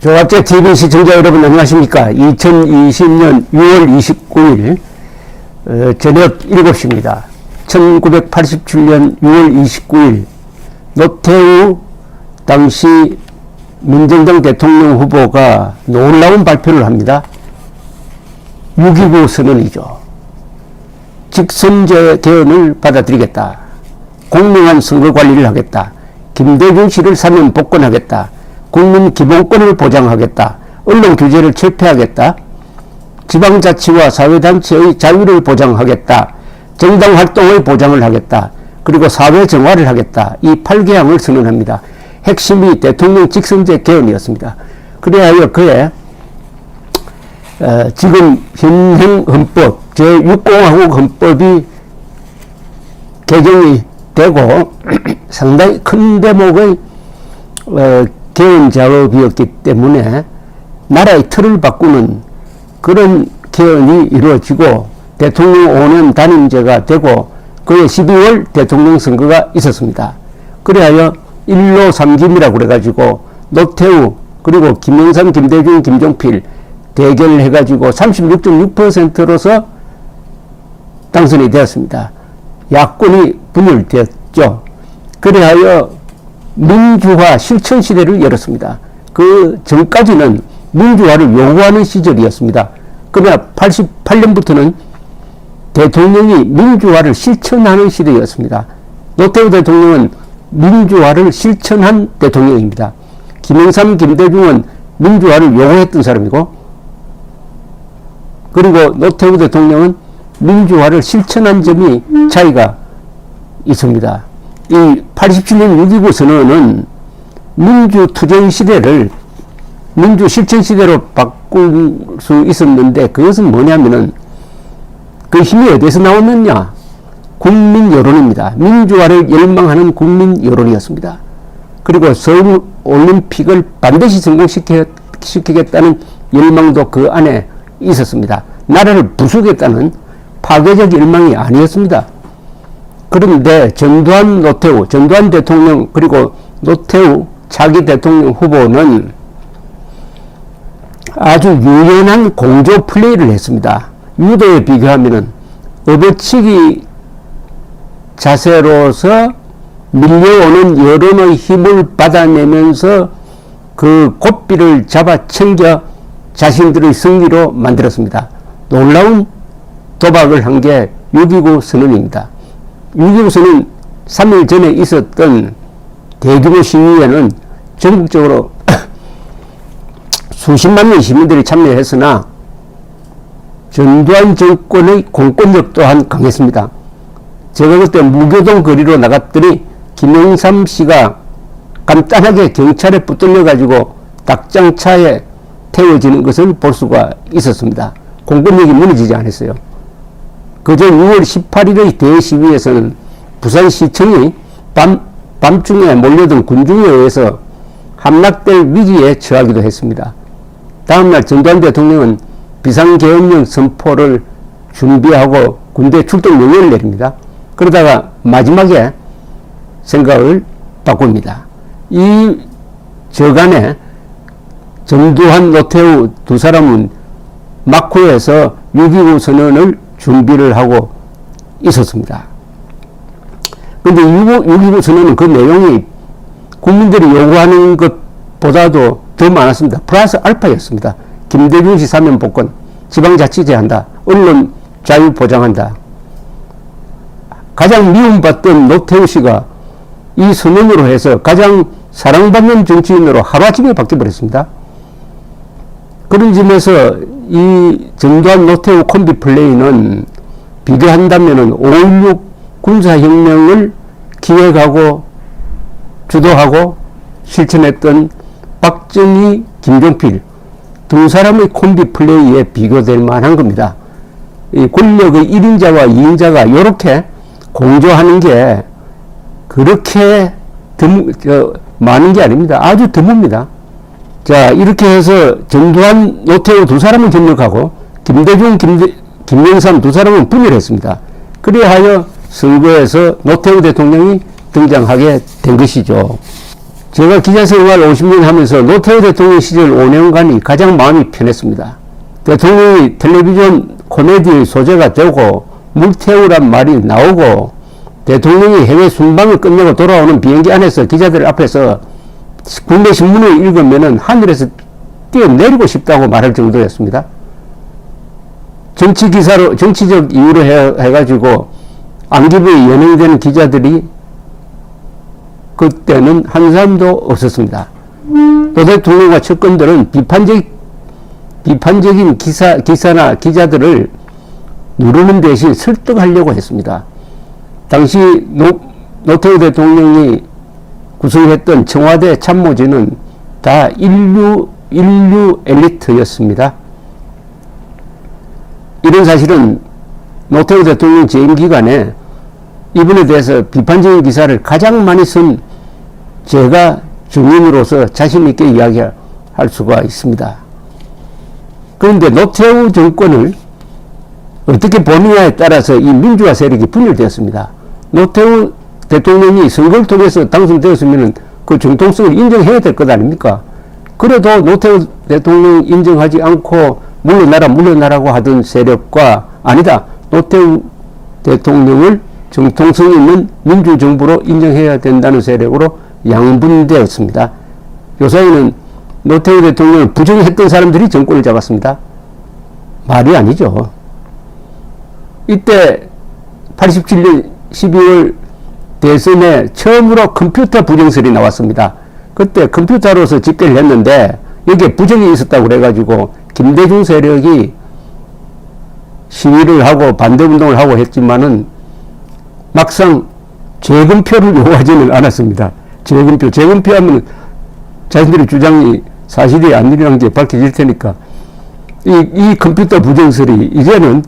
조갑제 TV 시청자 여러분 안녕하십니까. 2020년 6월 29일 저녁 7시입니다. 1987년 6월 29일 노태우 당시 민정당 대통령 후보가 놀라운 발표를 합니다. 6.29 선언이죠. 직선제 개헌을 받아들이겠다. 공정한 선거 관리를 하겠다. 김대중 씨를 사면 복권하겠다. 국민 기본권을 보장하겠다. 언론 규제를 철폐하겠다. 지방자치와 사회단체의 자유를 보장하겠다. 정당 활동의 보장을 하겠다. 그리고 사회 정화를 하겠다. 이 8개항을 선언합니다. 핵심이 대통령 직선제 개헌이었습니다. 그래야 그에 지금 현행 헌법 제6공화국 헌법이 개정이 되고 상당히 큰 대목의 개헌 작업이었기 때문에 나라의 틀을 바꾸는 그런 개헌이 이루어지고 대통령 5년 단임제가 되고 그해 12월 대통령 선거가 있었습니다. 그래야 1로 3김이라고 그래가지고 노태우 그리고 김영삼, 김대중, 김종필 대결을 해가지고 36.6%로서 당선이 되었습니다. 야권이 분열되었죠. 그래야 민주화 실천 시대를 열었습니다. 그 전까지는 민주화를 요구하는 시절이었습니다. 그러나 88년부터는 대통령이 민주화를 실천하는 시대였습니다. 노태우 대통령은 민주화를 실천한 대통령입니다. 김영삼, 김대중은 민주화를 요구했던 사람이고, 그리고 노태우 대통령은 민주화를 실천한 점이 차이가 있습니다. 이 87년 6.29 선언은 민주투쟁 시대를 민주실천 시대로 바꿀 수 있었는데, 그것은 뭐냐면은 그 힘이 어디서 나왔느냐? 국민 여론입니다. 민주화를 열망하는 국민 여론이었습니다. 그리고 서울 올림픽을 반드시 성공시키겠다는 열망도 그 안에 있었습니다. 나라를 부수겠다는 파괴적 열망이 아니었습니다. 그런데 전두환 대통령 그리고 노태우 차기 대통령 후보는 아주 유연한 공조 플레이를 했습니다. 유도에 비교하면은 업어치기 자세로서 밀려오는 여론의 힘을 받아내면서 그 고삐를 잡아당겨 자신들의 승리로 만들었습니다. 놀라운 도박을 한 게 6.29 선언입니다. 6.29 선언 3일 전에 있었던 대규모 시위에는 전국적으로 수십만 명의 시민들이 참여했으나 전두환 정권의 공권력 또한 강했습니다. 제가 그때 무교동 거리로 나갔더니 김영삼 씨가 간단하게 경찰에 붙들려 가지고 닭장차에 태워지는 것을 볼 수가 있었습니다. 공권력이 무너지지 않았어요. 그저 6월 18일의 대시위에서는 부산시청이 밤중에 몰려든 군중에 의해서 함락될 위기에 처하기도 했습니다. 다음날 전두환 대통령은 비상계엄령 선포를 준비하고 군대 출동 명령을 내립니다. 그러다가 마지막에 생각을 바꿉니다. 이 저간에 전두환, 노태우 두 사람은 마쿠에서 6.29 선언을 준비를 하고 있었습니다. 그런데 6.29 선언은 그 내용이 국민들이 요구하는 것보다도 더 많았습니다. 플러스 알파였습니다. 김대중 씨 사면 복권, 지방자치제 한다, 언론 자유 보장한다. 가장 미움받던 노태우 씨가 이 선언으로 해서 가장 사랑받는 정치인으로 하루아침에 바뀌어버렸습니다. 그런 점에서 이 전두환 노태우 콤비 플레이는 비교한다면은 5.16 군사혁명을 기획하고 주도하고 실천했던 박정희, 김종필 두 사람의 콤비 플레이에 비교될 만한 겁니다. 이 권력의 1인자와 2인자가 이렇게 공조하는 게 그렇게 많은 게 아닙니다. 아주 드뭅니다. 자, 이렇게 해서 전두환, 노태우 두 사람은 전역하고 김대중, 김영삼 두 사람은 분열했습니다. 그리하여 선거에서 노태우 대통령이 등장하게 된 것이죠. 제가 기자 생활 50년 하면서 노태우 대통령 시절 5년간이 가장 마음이 편했습니다. 대통령이 텔레비전 코미디의 소재가 되고 물태우란 말이 나오고 대통령이 해외 순방을 끝내고 돌아오는 비행기 안에서 기자들 앞에서 국내 신문을 읽으면은 하늘에서 뛰어내리고 싶다고 말할 정도였습니다. 정치적 이유로 해가지고 안기부에 연행되는 기자들이 그때는 한 사람도 없었습니다. 또 대통령과 측근들은 비판적인 기사나 기자들을 누르는 대신 설득하려고 했습니다. 당시 노태우 대통령이 구성했던 청와대 참모진은 다 인류 엘리트였습니다. 이런 사실은 노태우 대통령 재임 기간에 이분에 대해서 비판적인 기사를 가장 많이 쓴 제가 증인으로서 자신있게 이야기할 수가 있습니다. 그런데 노태우 정권을 어떻게 보느냐에 따라서 이 민주화 세력이 분열되었습니다. 노태우 대통령이 선거를 통해서 당선되었으면 그 정통성을 인정해야 될 것 아닙니까? 그래도 노태우 대통령 인정하지 않고 물러나라고 하던 세력과 아니다, 노태우 대통령을 정통성 있는 민주정부로 인정해야 된다는 세력으로 양분되었습니다. 요사이는 노태우 대통령을 부정했던 사람들이 정권을 잡았습니다. 말이 아니죠. 이때 87년 12월 대선에 처음으로 컴퓨터 부정설이 나왔습니다. 그때 컴퓨터로서 집계를 했는데 여기에 부정이 있었다고 그래가지고 김대중 세력이 시위를 하고 반대운동을 하고 했지만은 막상 재검표를 요구하지는 않았습니다. 재검표 하면 자신들의 주장이 사실이 아니라는 게 밝혀질 테니까 이 컴퓨터 부정설이 이제는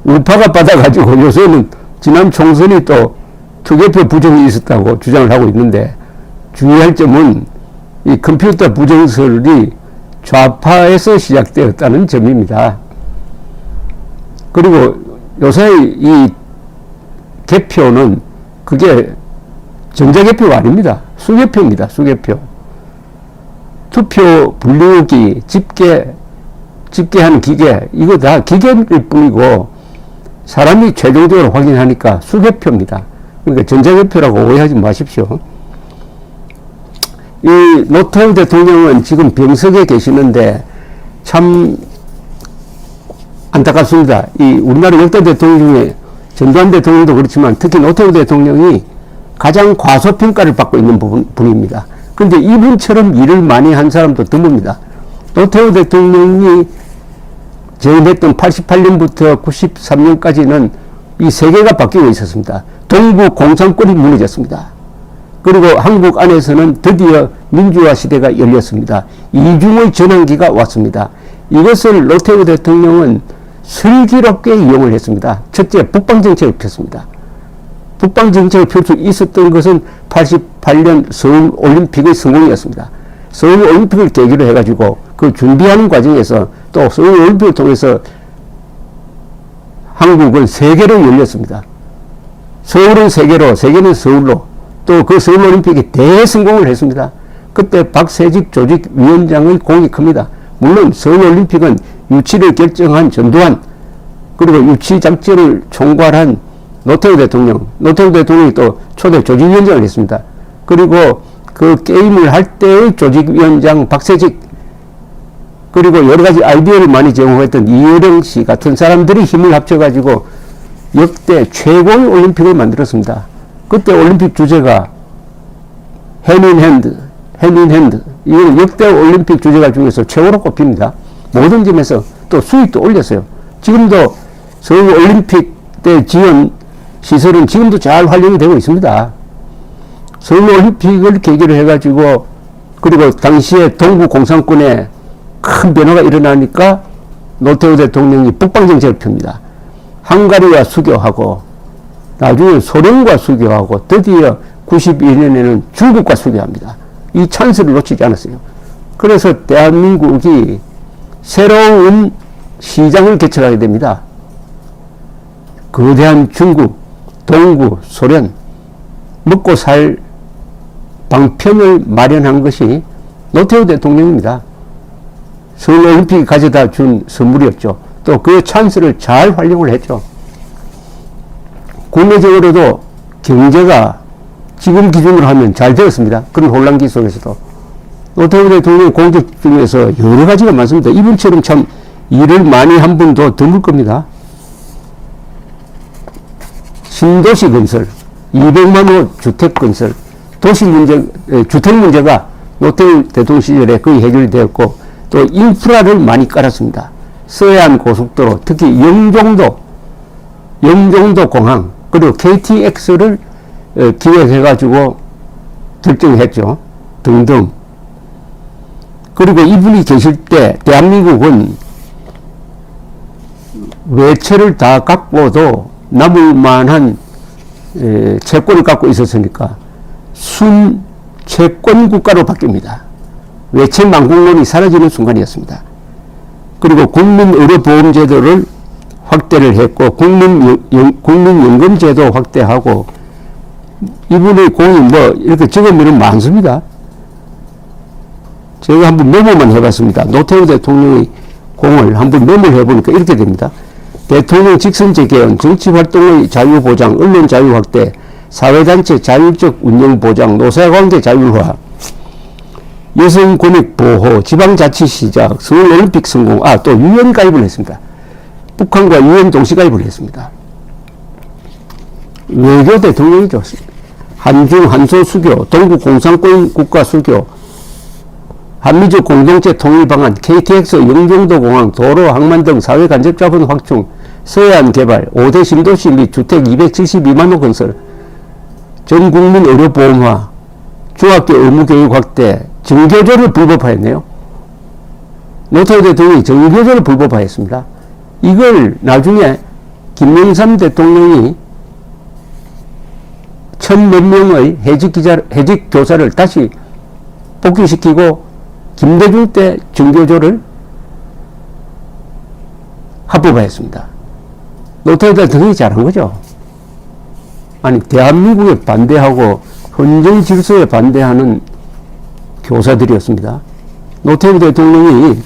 우파가 받아가지고 요새는 지난 총선이 또 투개표 부정이 있었다고 주장을 하고 있는데 주의할 점은 이 컴퓨터 부정설이 좌파에서 시작되었다는 점입니다. 그리고 요새 이 개표는 그게 전자개표가 아닙니다. 수개표입니다. 수개표. 투표 분류기, 집계하는 기계, 이거 다 기계일 뿐이고 사람이 최종적으로 확인하니까 수개표입니다. 그러니까 전자개표라고 오해하지 마십시오. 이 노태우 대통령은 지금 병석에 계시는데 참 안타깝습니다. 이 우리나라 역대 대통령 중에 전두환 대통령도 그렇지만 특히 노태우 대통령이 가장 과소평가를 받고 있는 분입니다. 그런데 이분처럼 일을 많이 한 사람도 드뭅니다. 노태우 대통령이 재임했던 88년부터 93년까지는 이 세계가 바뀌고 있었습니다. 동부 공산권이 무너졌습니다. 그리고 한국 안에서는 드디어 민주화 시대가 열렸습니다. 이중의 전환기가 왔습니다. 이것을 노태우 대통령은 슬기롭게 이용을 했습니다. 첫째, 북방정책을 폈습니다. 북방정책을 펼 수 있었던 것은 88년 서울올림픽의 성공이었습니다. 서울올림픽을 계기로 해가지고 그 준비하는 과정에서 또 서울올림픽을 통해서 한국은 세계로 열렸습니다. 서울은 세계로, 세계는 서울로, 또 그 서울올림픽이 대성공을 했습니다. 그때 박세직 조직위원장의 공이 큽니다. 물론 서울올림픽은 유치를 결정한 전두환, 그리고 유치 작전을 총괄한 노태우 대통령이 또 초대 조직위원장을 했습니다. 그리고 그 게임을 할 때의 조직위원장 박세직, 그리고 여러 가지 아이디어를 많이 제공했던 이효령 씨 같은 사람들이 힘을 합쳐가지고 역대 최고의 올림픽을 만들었습니다. 그때 올림픽 주제가 hand in hand. 이건 역대 올림픽 주제가 중에서 최고로 꼽힙니다. 모든 점에서 또 수익도 올렸어요. 지금도 서울 올림픽 때 지은 시설은 지금도 잘 활용이 되고 있습니다. 서울 올림픽을 계기로 해가지고, 그리고 당시에 동부 공산권에 큰 변화가 일어나니까 노태우 대통령이 북방정책을 펴니다. 헝가리와 수교하고, 나중에 소련과 수교하고, 드디어 92년에는 중국과 수교합니다. 이 찬스를 놓치지 않았어요. 그래서 대한민국이 새로운 시장을 개척하게 됩니다. 거대한 중국, 동구, 소련, 먹고 살 방편을 마련한 것이 노태우 대통령입니다. 서울올림픽이 가져다 준 선물이었죠. 또 그 찬스를 잘 활용을 했죠. 국내적으로도 경제가 지금 기준으로 하면 잘 되었습니다. 그런 혼란기 속에서도. 노태우 대통령 공적 중에서 여러 가지가 많습니다. 이분처럼 참 일을 많이 한 분도 드물 겁니다. 신도시 건설, 200만 호 주택 건설, 도시 문제, 주택 문제가 노태우 대통령 시절에 거의 해결이 되었고, 또 인프라를 많이 깔았습니다. 서해안 고속도로, 특히 영종도 공항, 그리고 KTX를 기획해가지고 결정했죠. 등등. 그리고 이분이 계실 때 대한민국은 외채를 다 갖고도 남을 만한 채권을 갖고 있었으니까 순채권 국가로 바뀝니다. 외채 망국론이 사라지는 순간이었습니다. 그리고 국민의료보험제도를 확대를 했고 국민연금제도 확대하고 이분의 공이 뭐 이렇게 적으면 많습니다. 제가 한번 메모만 해봤습니다. 노태우 대통령의 공을 한번 메모를 해보니까 이렇게 됩니다. 대통령 직선제 개헌, 정치활동의 자유보장, 언론 자유 확대, 사회단체 자율적 운영 보장, 노사관계 자율화, 여성 권익 보호, 지방자치 시작, 서울올림픽 성공, 또 유엔 가입을 했습니다. 북한과 유엔 동시 가입을 했습니다. 외교 대통령이죠. 한중 한소 수교, 동북 공산권 국가 수교, 한미적 공동체 통일 방안, KTX 영종도 공항, 도로, 항만 등 사회 간접 자본 확충, 서해안 개발, 5대 신도시 및 주택 272만 호 건설, 전국민 의료보험화, 중학교 의무교육 확대, 정교조를 불법화했네요. 노태우 대통령이 정교조를 불법화했습니다. 이걸 나중에 김영삼 대통령이 1000몇 명의 해직 교사를 다시 복귀시키고 김대중 때 정교조를 합법화했습니다. 노태우 대통령이 잘한 거죠. 아니, 대한민국에 반대하고 헌정 질서에 반대하는 교사들이었습니다. 노태우 대통령이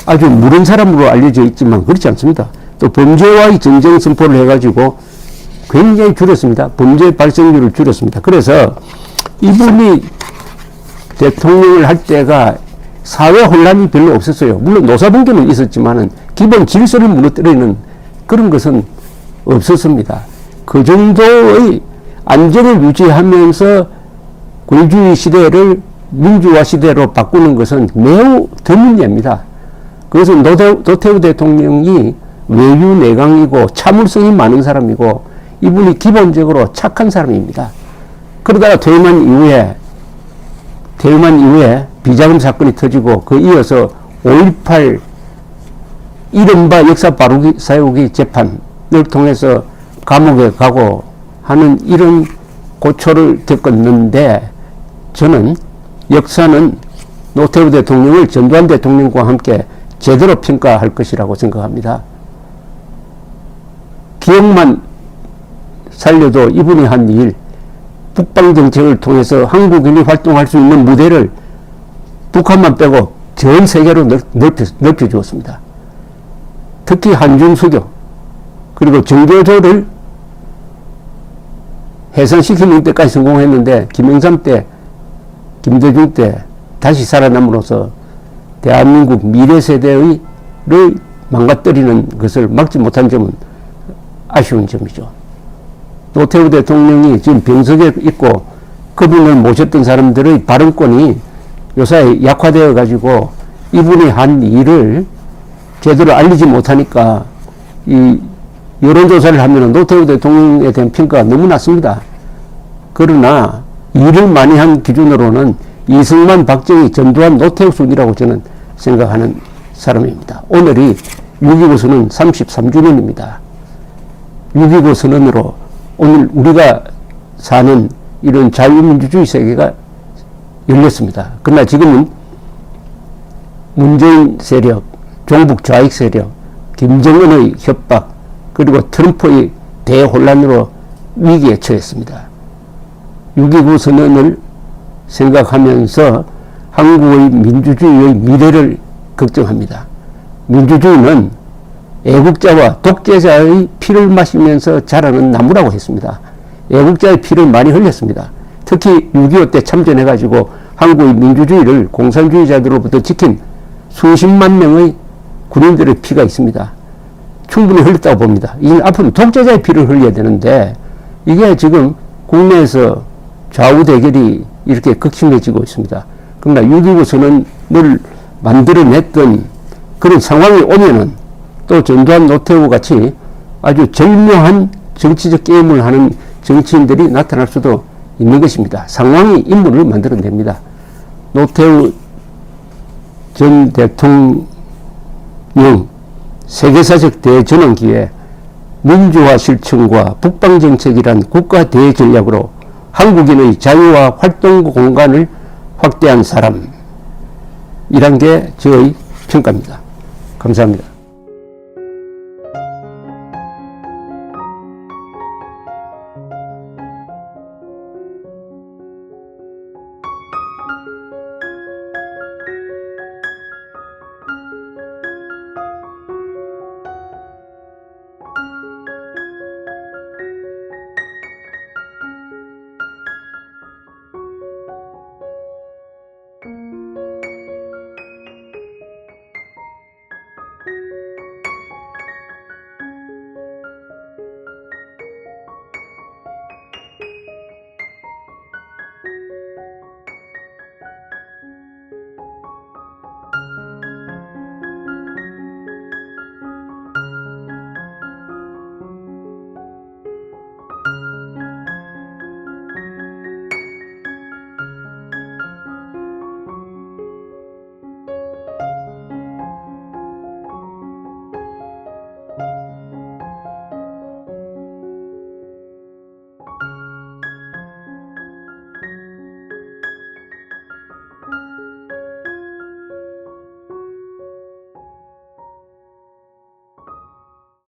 아주 무른 사람으로 알려져 있지만 그렇지 않습니다. 또 범죄와의 전쟁 선포를 해가지고 굉장히 줄였습니다. 범죄 발생률을 줄였습니다. 그래서 이분이 대통령을 할 때가 사회 혼란이 별로 없었어요. 물론 노사분계는 있었지만은 기본 질서를 무너뜨리는 그런 것은 없었습니다. 그 정도의 안정을 유지하면서 권위주의 시대를 민주화 시대로 바꾸는 것은 매우 드문 예입니다. 그래서 노태우 대통령이 외유 내강이고 참을성이 많은 사람이고 이분이 기본적으로 착한 사람입니다. 그러다가 퇴임한 이후에 비자금 사건이 터지고 그 이어서 5.18 이른바 역사 바로 세우기 재판을 통해서 감옥에 가고 하는 이런 고초를 겪었는데 저는 역사는 노태우 대통령을 전두환 대통령과 함께 제대로 평가할 것이라고 생각합니다. 기억만 살려도 이분이 한 일, 북방정책을 통해서 한국인이 활동할 수 있는 무대를 북한만 빼고 전 세계로 넓혀주었습니다. 특히 한중수교 그리고 정교조를 해산시키는 데까지 성공했는데 김영삼 때, 김대중 때 다시 살아남으로써 대한민국 미래 세대를 망가뜨리는 것을 막지 못한 점은 아쉬운 점이죠. 노태우 대통령이 지금 병석에 있고 그분을 모셨던 사람들의 발언권이 요새 약화되어 가지고 이분이 한 일을 제대로 알리지 못하니까 이 여론조사를 하면 노태우 대통령에 대한 평가가 너무 낮습니다. 그러나 일을 많이 한 기준으로는 이승만, 박정희, 전두환, 노태우 순이라고 저는 생각하는 사람입니다. 오늘이 6.25 선언 33주년입니다. 6.25 선언으로 오늘 우리가 사는 이런 자유민주주의 세계가 열렸습니다. 그러나 지금은 문재인 세력, 종북 좌익 세력, 김정은의 협박, 그리고 트럼프의 대혼란으로 위기에 처했습니다. 6.29 선언을 생각하면서 한국의 민주주의의 미래를 걱정합니다. 민주주의는 애국자와 독재자의 피를 마시면서 자라는 나무라고 했습니다. 애국자의 피를 많이 흘렸습니다. 특히 6.25 때 참전해가지고 한국의 민주주의를 공산주의자들로부터 지킨 수십만 명의 군인들의 피가 있습니다. 충분히 흘렸다고 봅니다. 이 앞으로 독재자의 피를 흘려야 되는데 이게 지금 국내에서 좌우 대결이 이렇게 극심해지고 있습니다. 그러나 6.25 선언을 만들어냈던 그런 상황이 오면은 또 전두환 노태우 같이 아주 절묘한 정치적 게임을 하는 정치인들이 나타날 수도 있는 것입니다. 상황이 인물을 만들어냅니다. 노태우 전 대통령 세계사적 대전환기에 민주화 실천과 북방정책이란 국가 대전략으로 한국인의 자유와 활동 공간을 확대한 사람이란 게 저의 평가입니다. 감사합니다.